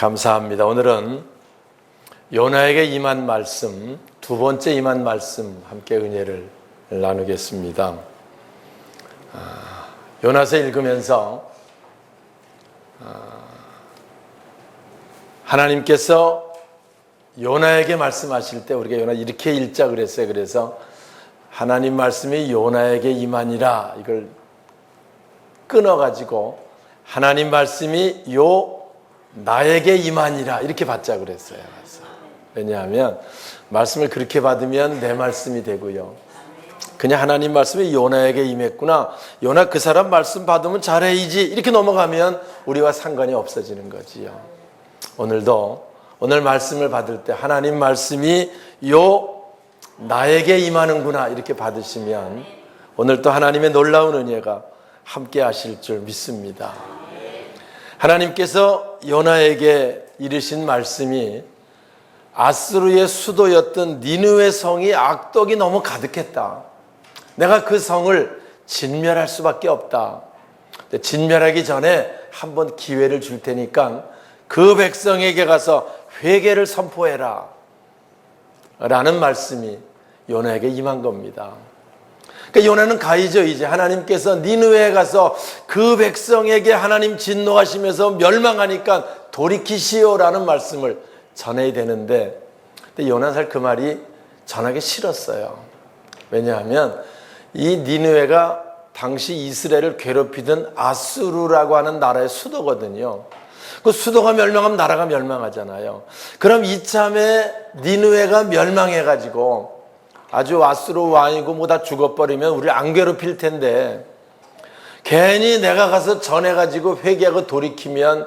감사합니다. 오늘은 요나에게 임한 말씀, 두 번째 임한 말씀 함께 은혜를 나누겠습니다. 요나서 읽으면서 하나님께서 요나에게 말씀하실 때 우리가 요나 이렇게 읽자 그랬어요. 그래서 하나님 말씀이 요나에게 임하니라 이걸 끊어가지고 하나님 말씀이 나에게 임하니라 이렇게 받자 그랬어요. 왜냐하면 말씀을 그렇게 받으면 내 말씀이 되고요. 그냥 하나님 말씀이 요나에게 임했구나, 요나 그 사람 말씀 받으면 잘해야지 이렇게 넘어가면 우리와 상관이 없어지는 거지요. 오늘 말씀을 받을 때 하나님 말씀이 나에게 임하는구나 이렇게 받으시면 오늘 또 하나님의 놀라운 은혜가 함께 하실 줄 믿습니다. 하나님께서 요나에게 이르신 말씀이 아수르의 수도였던 니느웨 성이 악독이 너무 가득했다. 내가 그 성을 진멸할 수밖에 없다. 진멸하기 전에 한번 기회를 줄 테니까 그 백성에게 가서 회개를 선포해라 라는 말씀이 요나에게 임한 겁니다. 그러니까 요나는 가이죠. 이제 하나님께서 니느웨에 가서 그 백성에게 하나님 진노하시면서 멸망하니까 돌이키시오라는 말씀을 전해야 되는데, 근데 요나는 사실 그 말이 전하기 싫었어요. 왜냐하면 이 니느웨가 당시 이스라엘을 괴롭히던 아수르라고 하는 나라의 수도거든요. 그 수도가 멸망하면 나라가 멸망하잖아요. 그럼 이참에 니느웨가 멸망해가지고 아주 아수르 왕이고 뭐 다 죽어버리면 우리를 안 괴롭힐 텐데, 괜히 내가 가서 전해가지고 회개하고 돌이키면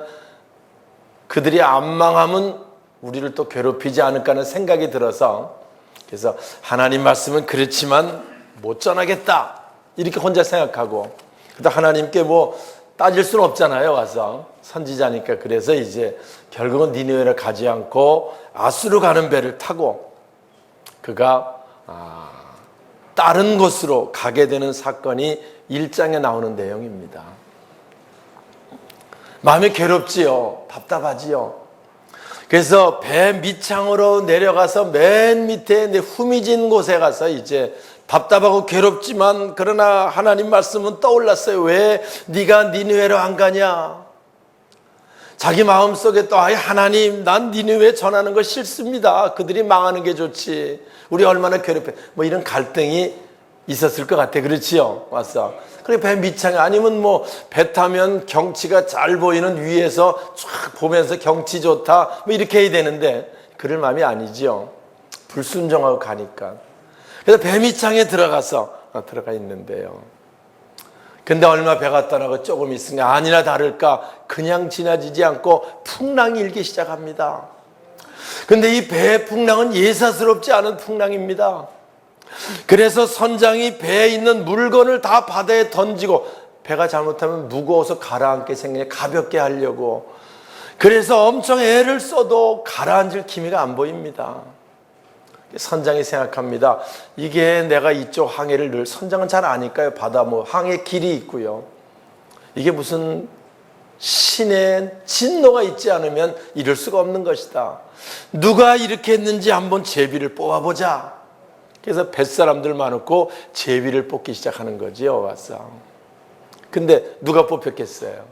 그들이 안 망하면 우리를 또 괴롭히지 않을까 하는 생각이 들어서, 그래서 하나님 말씀은 그렇지만 못 전하겠다 이렇게 혼자 생각하고, 그래도 하나님께 뭐 따질 수는 없잖아요. 와서 선지자니까. 그래서 이제 결국은 니느웨를 가지 않고 아수르 가는 배를 타고 그가 다른 곳으로 가게 되는 사건이 1장에 나오는 내용입니다. 마음이 괴롭지요. 답답하지요. 그래서 배 밑창으로 내려가서 맨 밑에 후미진 곳에 가서 이제 답답하고 괴롭지만 그러나 하나님 말씀은 떠올랐어요. 왜 네가 니느웨로 안 가냐? 자기 마음속에 또 하나님, 난 니느웨 전하는 거 싫습니다. 그들이 망하는 게 좋지. 우리 얼마나 괴롭혀. 뭐 이런 갈등이 있었을 것 같아. 그렇지요? 와서. 그래 배 밑창에, 아니면 뭐 배 타면 경치가 잘 보이는 위에서 쫙 보면서 경치 좋다 뭐 이렇게 해야 되는데 그럴 마음이 아니지요. 불순종하고 가니까. 그래서 배 밑창에 들어가 있는데요. 근데 얼마 배가 떠나고 조금 있으니까 아니나 다를까 그냥 지나지지 않고 풍랑이 일기 시작합니다. 근데 이 배의 풍랑은 예사스럽지 않은 풍랑입니다. 그래서 선장이 배에 있는 물건을 다 바다에 던지고, 배가 잘못하면 무거워서 가라앉게 생기네, 가볍게 하려고. 그래서 엄청 애를 써도 가라앉을 기미가 안 보입니다. 선장이 생각합니다. 이게 내가 이쪽 항해를 늘, 선장은 잘 아니까요. 바다 뭐 항해 길이 있고요. 이게 무슨 신의 진노가 있지 않으면 이럴 수가 없는 것이다. 누가 이렇게 했는지 한번 제비를 뽑아보자. 그래서 뱃사람들 많고 제비를 뽑기 시작하는 거지요. 와서. 근데 누가 뽑혔겠어요?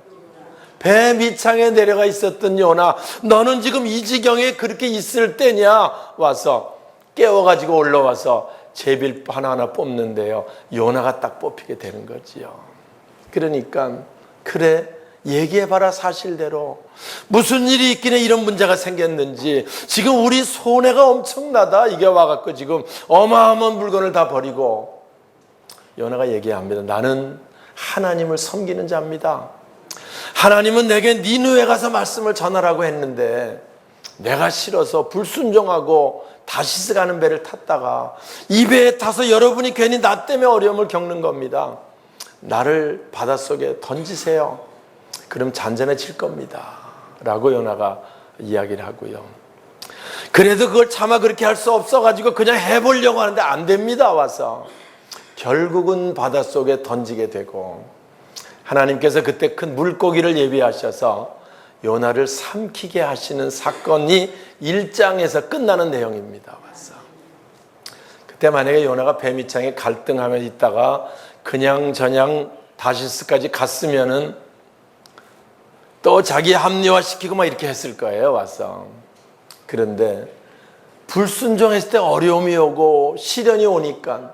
배 밑창에 내려가 있었던 요나, 너는 지금 이 지경에 그렇게 있을 때냐? 와서 깨워가지고 올라와서 제비를 하나하나 뽑는데요. 요나가 딱 뽑히게 되는 거지요. 그러니까 그래, 얘기해봐라. 사실대로 무슨 일이 있기에 이런 문제가 생겼는지. 지금 우리 손해가 엄청나다. 이게 와갖고 지금 어마어마한 물건을 다 버리고. 요나가 얘기합니다. 나는 하나님을 섬기는 자입니다. 하나님은 내게 니느웨 가서 말씀을 전하라고 했는데 내가 싫어서 불순종하고 다시스 가는 배를 탔다가 이 배에 타서 여러분이 괜히 나 때문에 어려움을 겪는 겁니다. 나를 바닷속에 던지세요. 그럼 잔잔해질 겁니다 라고 요나가 이야기를 하고요. 그래도 그걸 차마 그렇게 할 수 없어가지고 그냥 해보려고 하는데 안 됩니다. 와서 결국은 바닷속에 던지게 되고, 하나님께서 그때 큰 물고기를 예비하셔서 요나를 삼키게 하시는 사건이 1장에서 끝나는 내용입니다. 봤어. 그때 만약에 요나가 배 밑창에 갈등하며 있다가 그냥 저냥 다시스까지 갔으면은 또 자기 합리화시키고 막 이렇게 했을 거예요. 와서. 그런데 불순종했을 때 어려움이 오고 시련이 오니까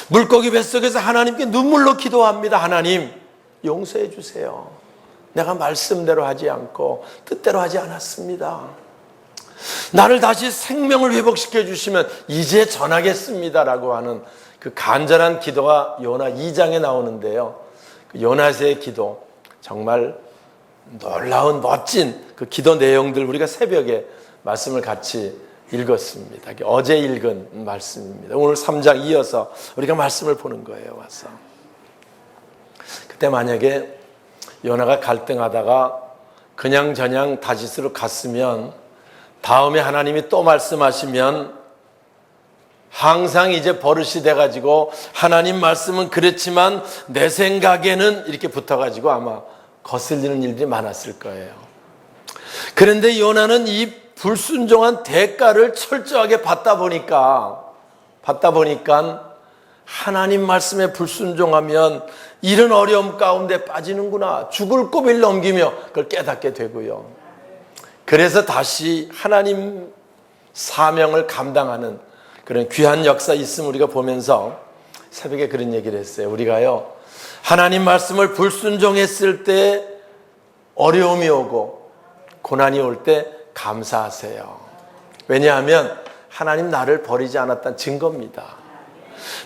물고기 뱃속에서 하나님께 눈물로 기도합니다. 하나님 용서해 주세요. 내가 말씀대로 하지 않고 뜻대로 하지 않았습니다. 나를 다시 생명을 회복시켜 주시면 이제 전하겠습니다라고 하는 그 간절한 기도가 요나 2장에 나오는데요. 그 요나의 기도, 정말 놀라운 멋진 그 기도 내용들 우리가 새벽에 말씀을 같이 읽었습니다. 어제 읽은 말씀입니다. 오늘 3장 이어서 우리가 말씀을 보는 거예요. 와서 그때 만약에 요나가 갈등하다가 그냥 저냥 다시스로 갔으면 다음에 하나님이 또 말씀하시면 항상 이제 버릇이 돼가지고 하나님 말씀은 그렇지만 내 생각에는 이렇게 붙어가지고 아마 거슬리는 일들이 많았을 거예요. 그런데 요나는 이 불순종한 대가를 철저하게 받다 보니까 하나님 말씀에 불순종하면 이런 어려움 가운데 빠지는구나. 죽을 고비를 넘기며 그걸 깨닫게 되고요. 그래서 다시 하나님 사명을 감당하는 그런 귀한 역사 있음 우리가 보면서 새벽에 그런 얘기를 했어요. 우리가요, 하나님 말씀을 불순종했을 때 어려움이 오고 고난이 올 때 감사하세요. 왜냐하면 하나님 나를 버리지 않았다는 증거입니다.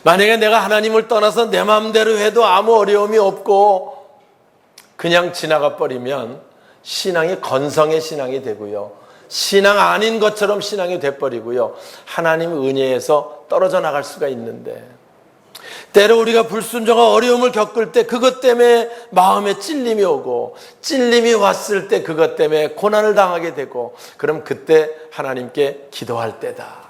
만약에 내가 하나님을 떠나서 내 마음대로 해도 아무 어려움이 없고 그냥 지나가 버리면 신앙이 건성의 신앙이 되고요, 신앙 아닌 것처럼 신앙이 돼버리고요, 하나님 은혜에서 떨어져 나갈 수가 있는데, 때로 우리가 불순종과 어려움을 겪을 때 그것 때문에 마음에 찔림이 오고, 찔림이 왔을 때 그것 때문에 고난을 당하게 되고, 그럼 그때 하나님께 기도할 때다.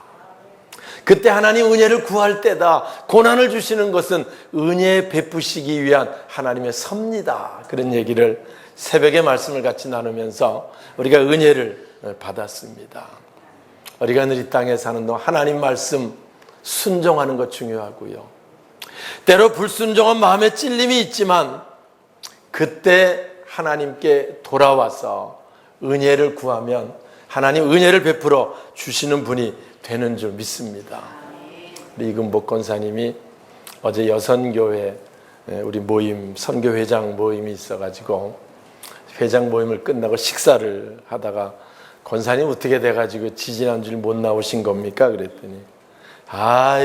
그때 하나님 은혜를 구할 때다. 고난을 주시는 것은 은혜 베푸시기 위한 하나님의 섭니다. 그런 얘기를 새벽에 말씀을 같이 나누면서 우리가 은혜를 받았습니다. 우리가 늘 이 땅에 사는 동안 하나님 말씀 순종하는 것 중요하고요, 때로 불순종한 마음에 찔림이 있지만 그때 하나님께 돌아와서 은혜를 구하면 하나님 은혜를 베풀어 주시는 분이 되는 줄 믿습니다. 우리 이금복 권사님이 어제 여선교회 우리 모임, 선교회장 모임이 있어가지고 회장 모임을 끝나고 식사를 하다가 권사님 어떻게 돼가지고 지지난주일 못 나오신 겁니까? 그랬더니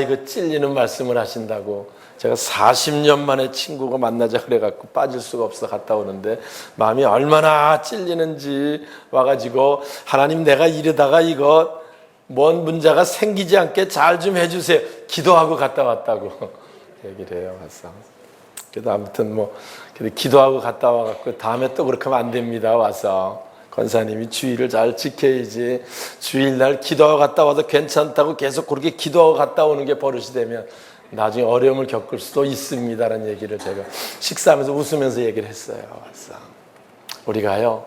이거 찔리는 말씀을 하신다고 제가 40년 만에 친구가 만나자 그래갖고 빠질 수가 없어 갔다 오는데 마음이 얼마나 찔리는지 와가지고 하나님 내가 이러다가 이거 뭔 문제가 생기지 않게 잘 좀 해주세요. 기도하고 갔다 왔다고 얘기를 해요. 와서. 그래도 아무튼 그래도 기도하고 갔다 와갖고 다음에 또 그렇게 하면 안 됩니다. 와서 권사님이 주의를 잘 지켜야지. 주일날 기도하고 갔다 와도 괜찮다고 계속 그렇게 기도하고 갔다 오는 게 버릇이 되면 나중에 어려움을 겪을 수도 있습니다라는 얘기를 제가 식사하면서 웃으면서 얘기를 했어요. 와서. 우리가요,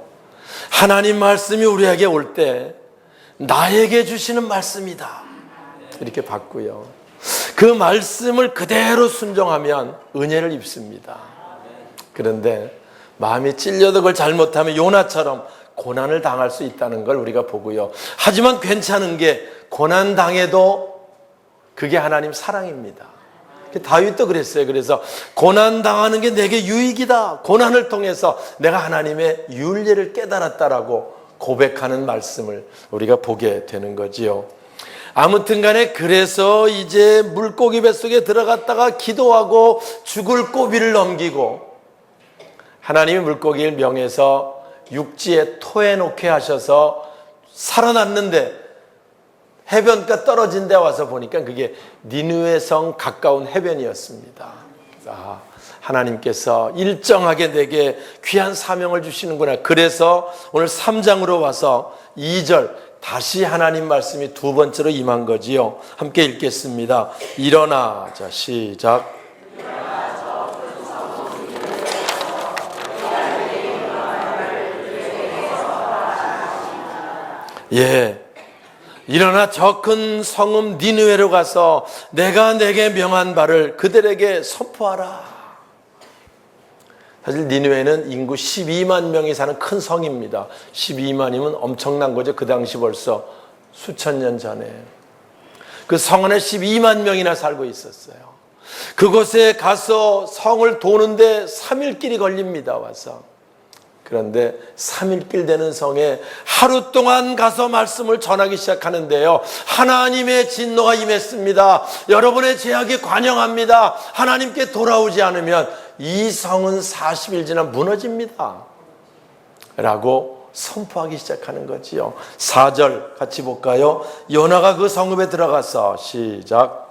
하나님 말씀이 우리에게 올 때 나에게 주시는 말씀이다 이렇게 받고요, 그 말씀을 그대로 순종하면 은혜를 입습니다. 그런데 마음이 찔려도 그걸 잘못하면 요나처럼 고난을 당할 수 있다는 걸 우리가 보고요, 하지만 괜찮은 게 고난 당해도 그게 하나님 사랑입니다. 다윗도 그랬어요. 그래서 고난 당하는 게 내게 유익이다. 고난을 통해서 내가 하나님의 윤리를 깨달았다라고 고백하는 말씀을 우리가 보게 되는 거지요. 아무튼 간에 그래서 이제 물고기 뱃속에 들어갔다가 기도하고 죽을 고비를 넘기고 하나님이 물고기를 명해서 육지에 토해놓게 하셔서 살아났는데 해변가 떨어진 데 와서 보니까 그게 니느웨 성 가까운 해변이었습니다. 하나님께서 일정하게 내게 귀한 사명을 주시는구나. 그래서 오늘 3장으로 와서 2절 다시 하나님 말씀이 두 번째로 임한 거지요. 함께 읽겠습니다. 일어나. 자, 시작. 예. 일어나 저 큰 성읍 니느웨로 가서 내가 내게 명한 바를 그들에게 선포하라. 사실 니느웨는 인구 12만 명이 사는 큰 성입니다. 12만이면 엄청난 거죠. 그 당시 벌써 수천 년 전에. 그 성 안에 12만 명이나 살고 있었어요. 그곳에 가서 성을 도는데 3일 길이 걸립니다. 와서. 그런데 3일길 되는 성에 하루 동안 가서 말씀을 전하기 시작하는데요, 하나님의 진노가 임했습니다. 여러분의 죄악에 관영합니다. 하나님께 돌아오지 않으면 이 성은 40일 지나 무너집니다 라고 선포하기 시작하는 거지요. 4절 같이 볼까요? 요나가 그 성읍에 들어가서 시작.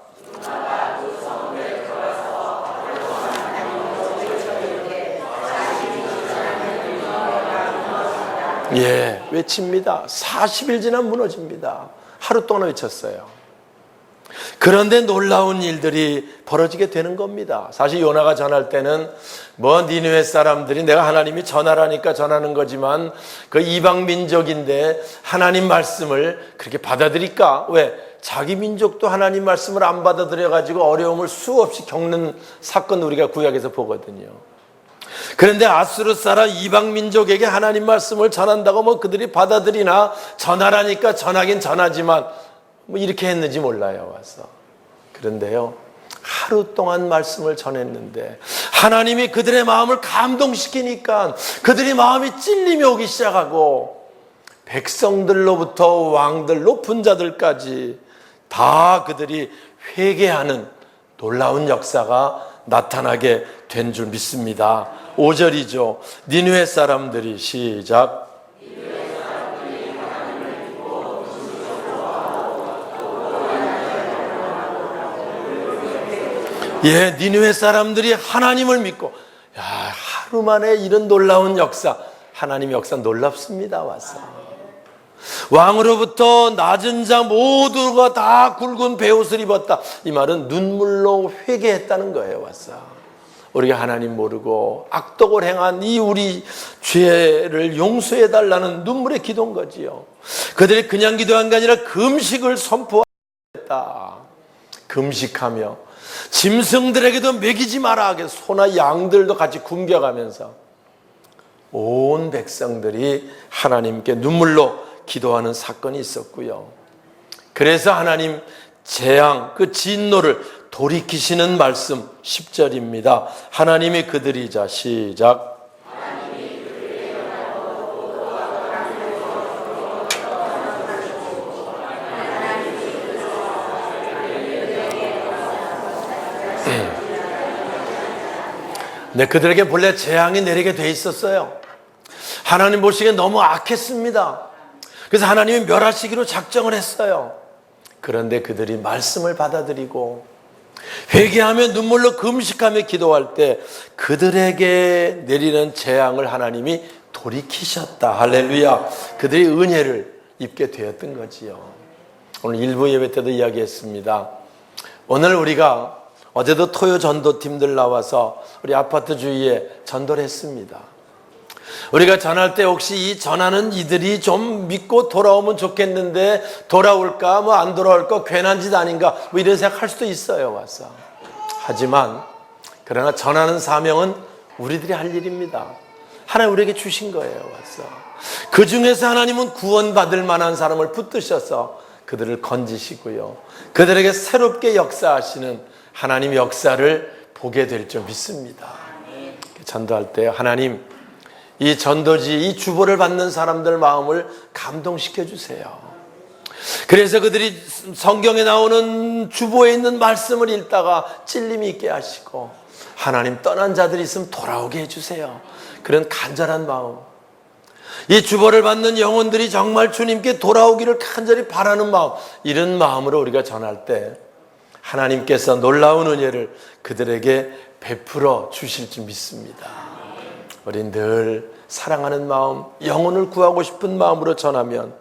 예, 외칩니다. 40일 지나면 무너집니다. 하루 동안 외쳤어요. 그런데 놀라운 일들이 벌어지게 되는 겁니다. 사실 요나가 전할 때는 니느웨 사람들이 내가 하나님이 전하라니까 전하는 거지만 그 이방 민족인데 하나님 말씀을 그렇게 받아들일까? 왜? 자기 민족도 하나님 말씀을 안 받아들여 가지고 어려움을 수없이 겪는 사건 우리가 구약에서 보거든요. 그런데 아수르 사람 이방 민족에게 하나님 말씀을 전한다고 그들이 받아들이나? 전하라니까 전하긴 전하지만 이렇게 했는지 몰라요. 와서. 그런데요, 하루 동안 말씀을 전했는데 하나님이 그들의 마음을 감동시키니까 그들이 마음이 찔림이 오기 시작하고 백성들로부터 왕들, 높은 자들까지 다 그들이 회개하는 놀라운 역사가 나타나게 된 줄 믿습니다. 5절이죠. 니느웨 사람들이 시작. 예, 니느웨 사람들이 하나님을 믿고, 야, 하루 만에 이런 놀라운 역사, 하나님의 역사 놀랍습니다. 와서 왕으로부터 낮은 자 모두가 다 굵은 베옷을 입었다. 이 말은 눈물로 회개했다는 거예요. 와서 우리가 하나님 모르고 악독을 행한 이 우리 죄를 용서해 달라는 눈물의 기도인 거지요. 그들이 그냥 기도한 게 아니라 금식을 선포했다. 금식하며 짐승들에게도 먹이지 마라. 소나 양들도 같이 굶겨가면서 온 백성들이 하나님께 눈물로 기도하는 사건이 있었고요. 그래서 하나님 재앙, 그 진노를 돌이키시는 말씀 10절입니다. 하나님이 그들이자 시작. 네, 그들에게 본래 재앙이 내리게 돼 있었어요. 하나님 보시기에 너무 악했습니다. 그래서 하나님이 멸하시기로 작정을 했어요. 그런데 그들이 말씀을 받아들이고 회개하며 눈물로 금식하며 기도할 때 그들에게 내리는 재앙을 하나님이 돌이키셨다. 할렐루야. 그들이 은혜를 입게 되었던 거지요. 오늘 일부 예배 때도 이야기했습니다. 오늘 우리가 어제도 토요 전도팀들 나와서 우리 아파트 주위에 전도를 했습니다. 우리가 전할 때 혹시 이 전하는 이들이 좀 믿고 돌아오면 좋겠는데 돌아올까 안 돌아올까 괜한 짓 아닌가 이런 생각 할 수도 있어요. 와서. 하지만 그러나 전하는 사명은 우리들이 할 일입니다. 하나님 우리에게 주신 거예요. 와서. 그 중에서 하나님은 구원받을 만한 사람을 붙드셔서 그들을 건지시고요, 그들에게 새롭게 역사하시는 하나님의 역사를 보게 될 줄 믿습니다. 전도할 때 하나님 이 전도지, 이 주보를 받는 사람들 마음을 감동시켜 주세요. 그래서 그들이 성경에 나오는 주보에 있는 말씀을 읽다가 찔림이 있게 하시고 하나님 떠난 자들이 있으면 돌아오게 해주세요. 그런 간절한 마음, 이 주보를 받는 영혼들이 정말 주님께 돌아오기를 간절히 바라는 마음, 이런 마음으로 우리가 전할 때 하나님께서 놀라운 은혜를 그들에게 베풀어 주실 줄 믿습니다. 우린 늘 사랑하는 마음, 영혼을 구하고 싶은 마음으로 전하면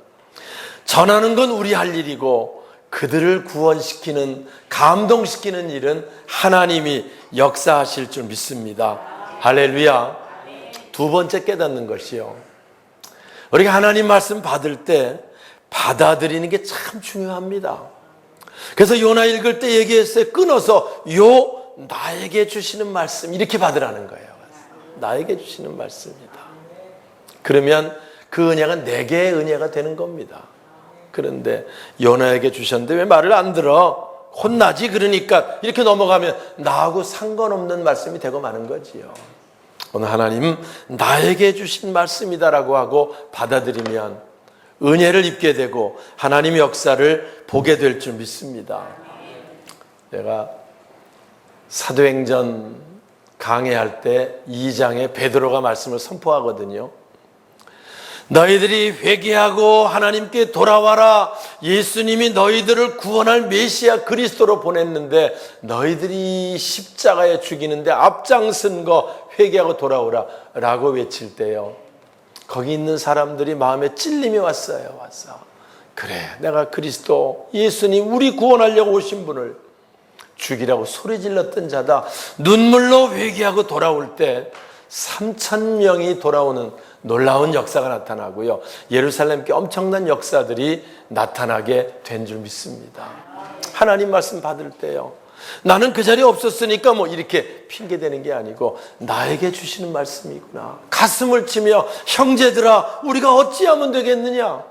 전하는 건 우리 할 일이고 그들을 구원시키는, 감동시키는 일은 하나님이 역사하실 줄 믿습니다. 할렐루야. 두 번째 깨닫는 것이요, 우리가 하나님 말씀 받을 때 받아들이는 게 참 중요합니다. 그래서 요나 읽을 때 얘기했어요. 끊어서 요 나에게 주시는 말씀 이렇게 받으라는 거예요. 나에게 주시는 말씀이다. 그러면 그 은혜가 내게 은혜가 되는 겁니다. 그런데 요나에게 주셨는데 왜 말을 안 들어? 혼나지 그러니까 이렇게 넘어가면 나하고 상관없는 말씀이 되고 마는 거지요. 오늘 하나님 나에게 주신 말씀이다라고 하고 받아들이면 은혜를 입게 되고 하나님의 역사를 보게 될 줄 믿습니다. 제가 사도행전 강해할 때 2장에 베드로가 말씀을 선포하거든요. 너희들이 회개하고 하나님께 돌아와라. 예수님이 너희들을 구원할 메시아 그리스도로 보냈는데 너희들이 십자가에 죽이는데 앞장선 거 회개하고 돌아오라 라고 외칠 때요, 거기 있는 사람들이 마음에 찔림이 왔어요. 와서 그래, 내가 그리스도 예수님 우리 구원하려고 오신 분을 죽이라고 소리 질렀던 자다. 눈물로 회개하고 돌아올 때 3,000명이 돌아오는 놀라운 역사가 나타나고요, 예루살렘께 엄청난 역사들이 나타나게 된 줄 믿습니다. 하나님 말씀 받을 때요, 나는 그 자리에 없었으니까 뭐 이렇게 핑계대는 게 아니고 나에게 주시는 말씀이구나. 가슴을 치며 형제들아 우리가 어찌하면 되겠느냐.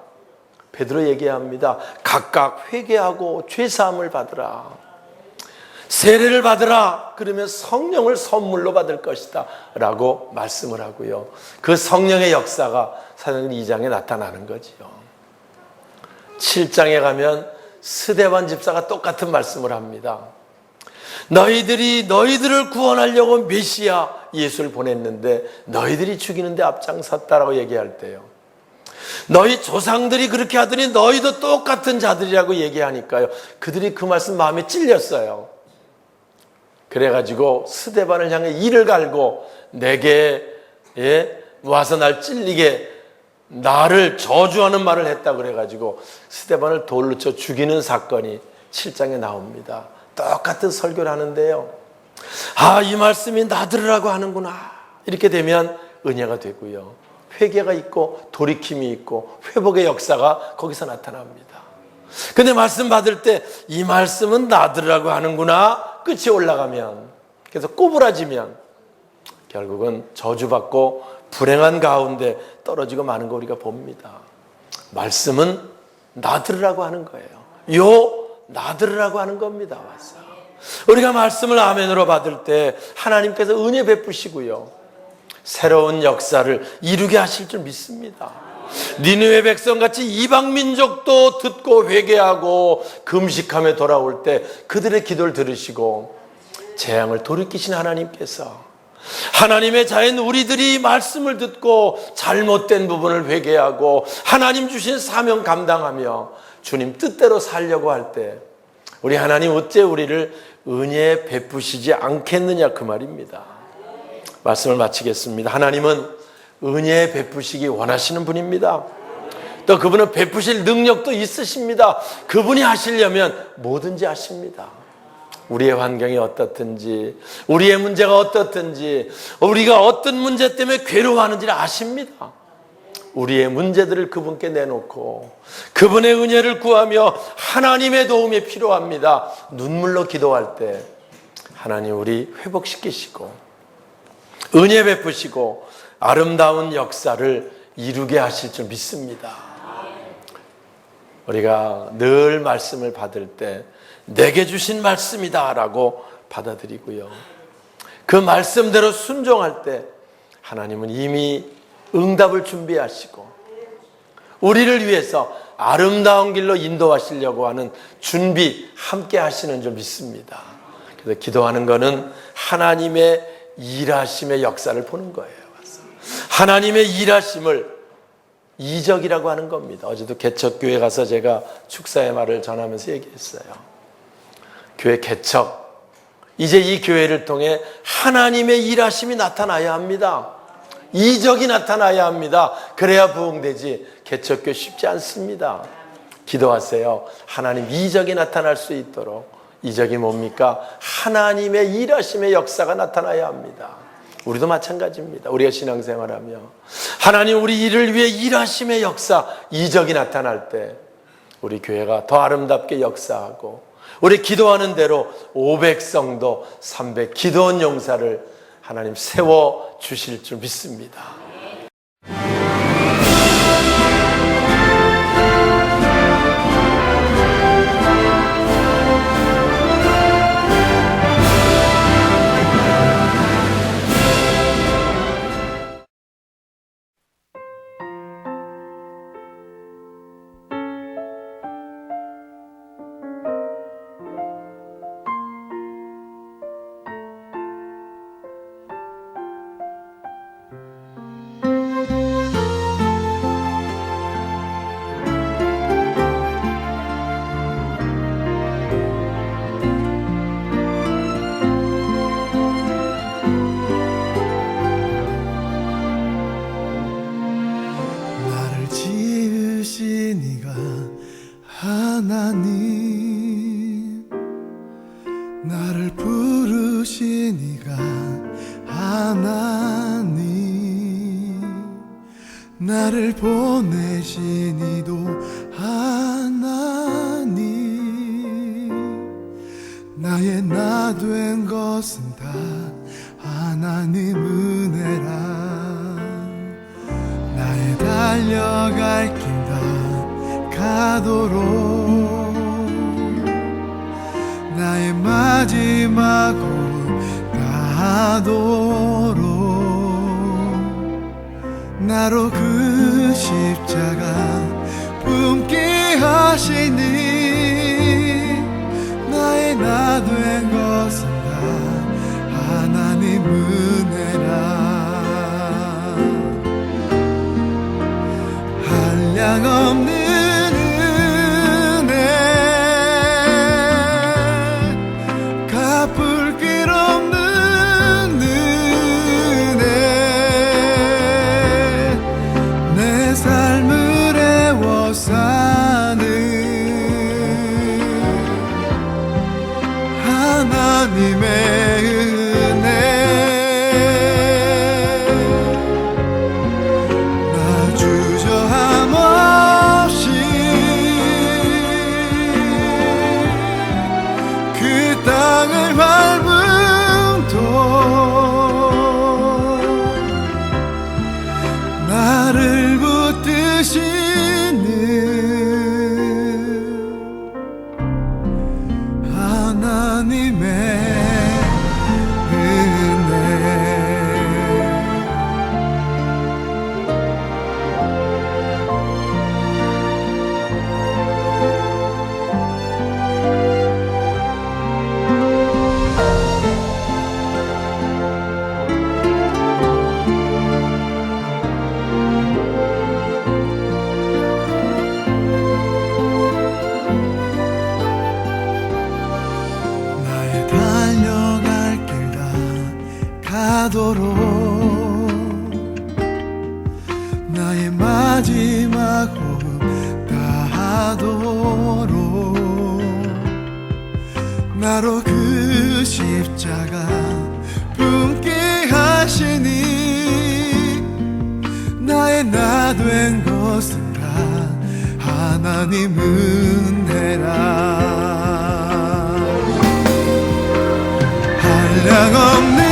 베드로 얘기합니다. 각각 회개하고 죄사함을 받으라. 세례를 받으라. 그러면 성령을 선물로 받을 것이다 라고 말씀을 하고요, 그 성령의 역사가 사도행전 2장에 나타나는 거지요. 7장에 가면 스데반 집사가 똑같은 말씀을 합니다. 너희들이 너희들을 구원하려고 메시아 예수를 보냈는데 너희들이 죽이는데 앞장섰다라고 얘기할 때요, 너희 조상들이 그렇게 하더니 너희도 똑같은 자들이라고 얘기하니까요, 그들이 그 말씀 마음에 찔렸어요. 그래가지고 스데반을 향해 이를 갈고 내게 와서 날 찔리게 나를 저주하는 말을 했다 그래가지고 스데반을 돌로 쳐 죽이는 사건이 7장에 나옵니다. 똑같은 설교를 하는데요, 아, 이 말씀이 나 들으라고 하는구나. 이렇게 되면 은혜가 되고요, 회개가 있고 돌이킴이 있고 회복의 역사가 거기서 나타납니다. 근데 말씀 받을 때 이 말씀은 나 들으라고 하는구나 끝이 올라가면, 그래서 꼬부라지면 결국은 저주받고 불행한 가운데 떨어지고 마는 거 우리가 봅니다. 말씀은 나 들으라고 하는 거예요. 요 나 들으라고 하는 겁니다. 와서 우리가 말씀을 아멘으로 받을 때 하나님께서 은혜 베푸시고요, 새로운 역사를 이루게 하실 줄 믿습니다. 니느웨 백성같이 이방 민족도 듣고 회개하고 금식하며 돌아올 때 그들의 기도를 들으시고 재앙을 돌이키신 하나님께서 하나님의 자인 우리들이 말씀을 듣고 잘못된 부분을 회개하고 하나님 주신 사명 감당하며 주님 뜻대로 살려고 할 때 우리 하나님 어째 우리를 은혜 베푸시지 않겠느냐 그 말입니다. 말씀을 마치겠습니다. 하나님은 은혜 베푸시기 원하시는 분입니다. 또 그분은 베푸실 능력도 있으십니다. 그분이 하시려면 뭐든지 하십니다. 우리의 환경이 어떻든지, 우리의 문제가 어떻든지, 우리가 어떤 문제 때문에 괴로워하는지를 아십니다. 우리의 문제들을 그분께 내놓고 그분의 은혜를 구하며 하나님의 도움이 필요합니다. 눈물로 기도할 때 하나님 우리 회복시키시고 은혜 베푸시고 아름다운 역사를 이루게 하실 줄 믿습니다. 우리가 늘 말씀을 받을 때 내게 주신 말씀이다 라고 받아들이고요, 그 말씀대로 순종할 때 하나님은 이미 응답을 준비하시고 우리를 위해서 아름다운 길로 인도하시려고 하는 준비 함께 하시는 줄 믿습니다. 그래서 기도하는 것은 하나님의 일하심의 역사를 보는 거예요. 하나님의 일하심을 이적이라고 하는 겁니다. 어제도 개척교회 가서 제가 축사의 말을 전하면서 얘기했어요. 교회 개척, 이제 이 교회를 통해 하나님의 일하심이 나타나야 합니다. 이적이 나타나야 합니다. 그래야 부흥되지. 개척교회 쉽지 않습니다. 기도하세요. 하나님 이적이 나타날 수 있도록. 이적이 뭡니까? 하나님의 일하심의 역사가 나타나야 합니다. 우리도 마찬가지입니다. 우리가 신앙생활하며 하나님 우리 일을 위해 일하심의 역사, 이적이 나타날 때 우리 교회가 더 아름답게 역사하고 우리 기도하는 대로 500성도 300 기도원 용사를 하나님 세워 주실 줄 믿습니다. 하나님 나를 부르시니가 하나님 나를 보내시니도 하나님 나의 나 된 것은 다 하나님 은혜라 나의 달려갈 길 다 가도록 나의 마지막 호흡 다하도록 나로 그 십자가 품게 하시니 나의 나 된 것은 다 하나님 은혜라 한량없는 하나님의 은혜 나 주저함 없이 그 땅을 밟음도 나를 붙드시는 하나님의 달려갈 길 다 가도록 나의 마지막 호흡 다하도록 나로 그 십자가 품게 하시니 나의 나 된 것은 다 하나님 은혜라 한량없는